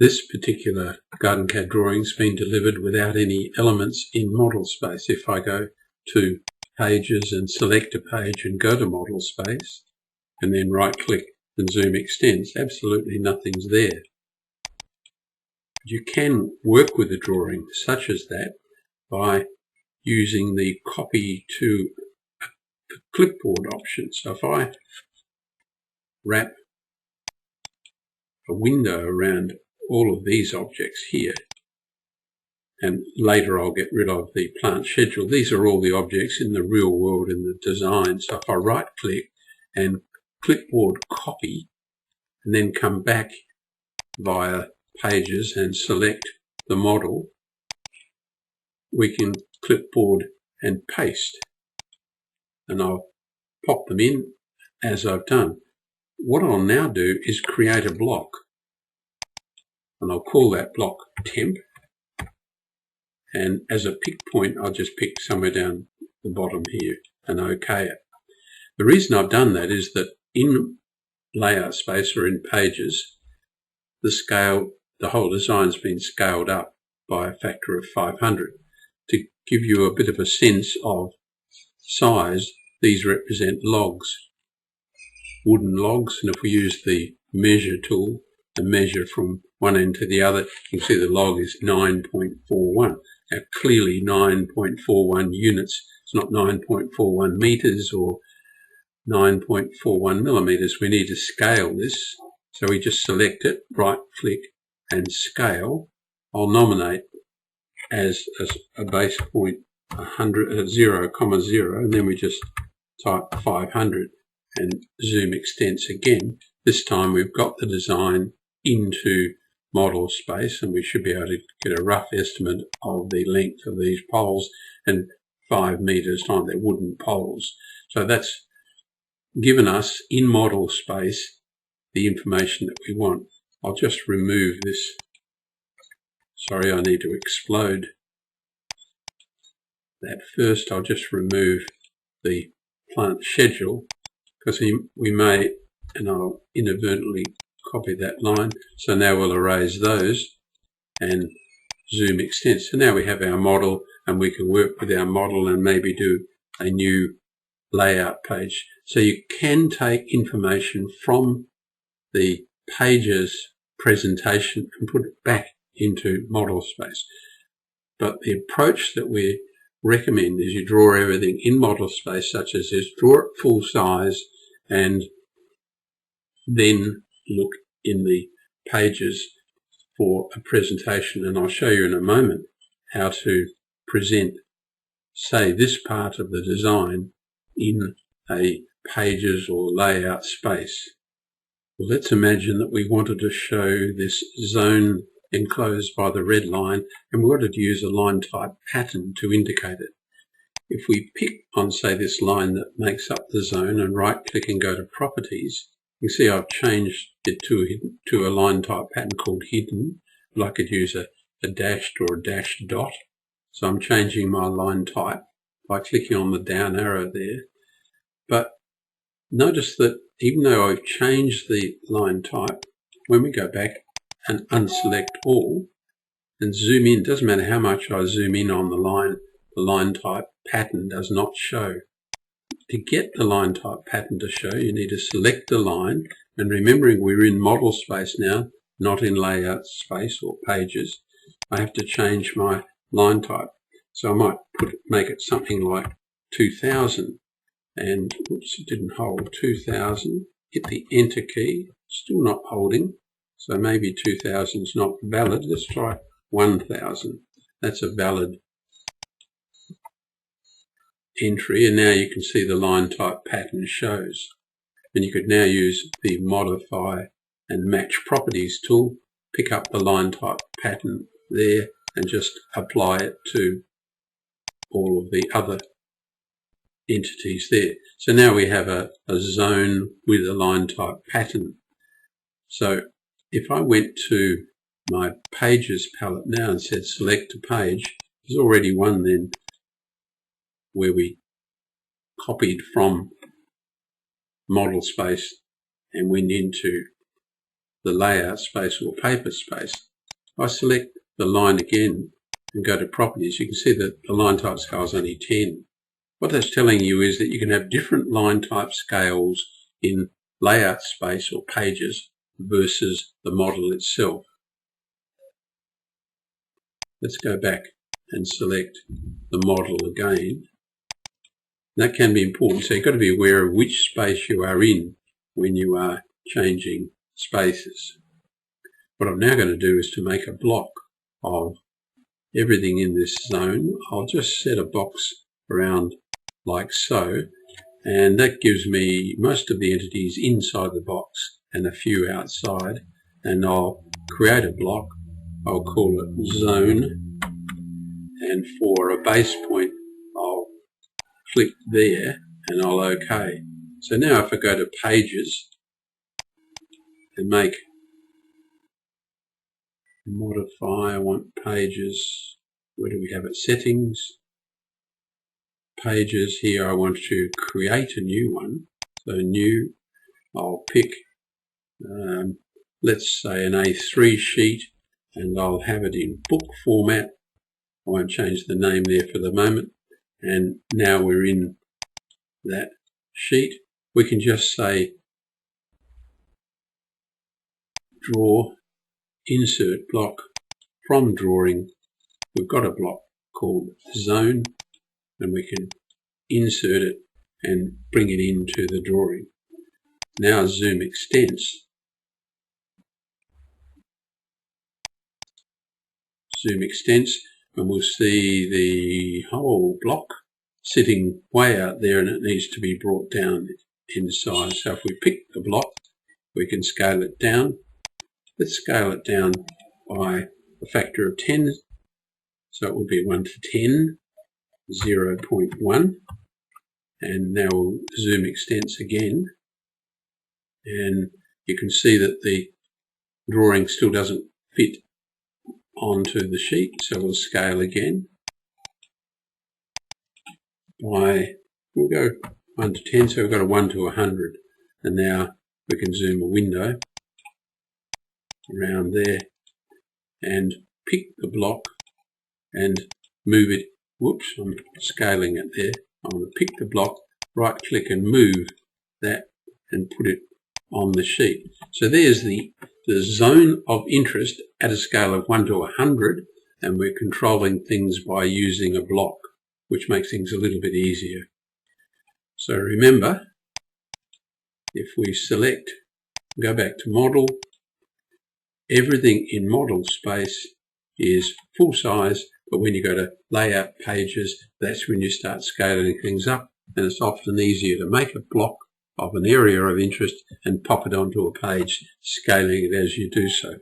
This particular GardenCAD drawing's been delivered without any elements in model space. If I go to Pages and select a page and go to model space and then right click and zoom extents, absolutely nothing's there. You can work with a drawing such as that by using the copy to clipboard option. So if I wrap a window around all of these objects here, and later I'll get rid of the plant schedule. These are all the objects in the real world in the design. So if I right click and clipboard copy and then come back via Pages and select the model, we can clipboard and paste, and I'll pop them in as I've done. What I'll now do is create a block, and I'll call that block temp, and as a pick point I'll just pick somewhere down the bottom here and OK it. The reason I've done that is that in layout space or in Pages, the whole design's been scaled up by a factor of 500. To give you a bit of a sense of size, these represent logs, wooden logs, and if we use the measure tool to measure from one end to the other, you can see the log is 9.41. Now clearly 9.41 units, it's not 9.41 meters or 9.41 millimeters. We need to scale this, so we just select it, right click and scale. I'll nominate as a base point 0, 0, and then we just type 500 and zoom extents again. This time we've got the design into model space, and we should be able to get a rough estimate of the length of these poles, and 5 meters long. They're wooden poles. So that's given us in model space the information that we want. I'll just remove this. Sorry, I need to explode that first. I'll just remove the plant schedule because we may, and I'll inadvertently copy that line. So now we'll erase those and zoom extend. So now we have our model, and we can work with our model and maybe do a new layout page. So you can take information from the Pages presentation and put it back into model space. But the approach that we recommend is you draw everything in model space such as this, draw it full size, and then look in the Pages for a presentation. And I'll show you in a moment how to present, say, this part of the design in a Pages or layout space. Well, let's imagine that we wanted to show this zone enclosed by the red line, and we wanted to use a line type pattern to indicate it. If we pick on, say, this line that makes up the zone and right click and go to properties, you can see I've changed it to a line type pattern called hidden, but I could use a dashed or a dashed dot. So I'm changing my line type by clicking on the down arrow there. But notice that even though I've changed the line type, when we go back and unselect all and zoom in, doesn't matter how much I zoom in on the line type pattern does not show. To get the line type pattern to show, you need to select the line, and remembering we're in model space now, not in layout space or Pages, I have to change my line type. So I might make it something like 2000. And oops, it didn't hold. 2000, hit the enter key, still not holding, so maybe 2000 is not valid. Let's try 1000. That's a valid entry, and now you can see the line type pattern shows. And you could now use the modify and match properties tool, pick up the line type pattern there and just apply it to all of the other entities there. So now we have a zone with a line type pattern. So if I went to my Pages palette now and said select a page, there's already one then where we copied from model space and went into the layout space or paper space. If I select the line again and go to properties, you can see that the line type scale is only 10. What that's telling you is that you can have different line type scales in layout space or pages versus the model itself. Let's go back and select the model again. That can be important, so you've got to be aware of which space you are in when you are changing spaces. What I'm now going to do is to make a block of everything in this zone. I'll just set a box around like so, and that gives me most of the entities inside the box and a few outside, and I'll create a block. I'll call it zone, and for a base point I'll click there and I'll OK. So now if I go to pages and make modify, I want pages, where do we have it, settings, pages, here I want to create a new one, so new, I'll pick let's say an A3 sheet, and I'll have it in book format. I won't change the name there for the moment, and now we're in that sheet. We can just say draw, insert block from drawing. We've got a block called zone, and we can insert it and bring it into the drawing. Now zoom extents. Zoom extents, and we'll see the whole block sitting way out there, and it needs to be brought down in size. So if we pick the block, we can scale it down. Let's scale it down by a factor of 10. So it would be 1 to 10, 0.1. And now we'll zoom extents again. And you can see that the drawing still doesn't fit onto the sheet. So we'll scale again. We'll go 1 to 10, so we've got a 1 to 100. And now we can zoom a window around there and pick the block and move it. Whoops, I'm scaling it there. I'm going to pick the block, right click and move that and put it on the sheet. So there's the zone of interest at a scale of 1 to 100, and we're controlling things by using a block, which makes things a little bit easier. So remember, if we select, go back to model, everything in model space is full size, but when you go to layout pages, that's when you start scaling things up, and it's often easier to make a block of an area of interest and pop it onto a page, scaling it as you do so.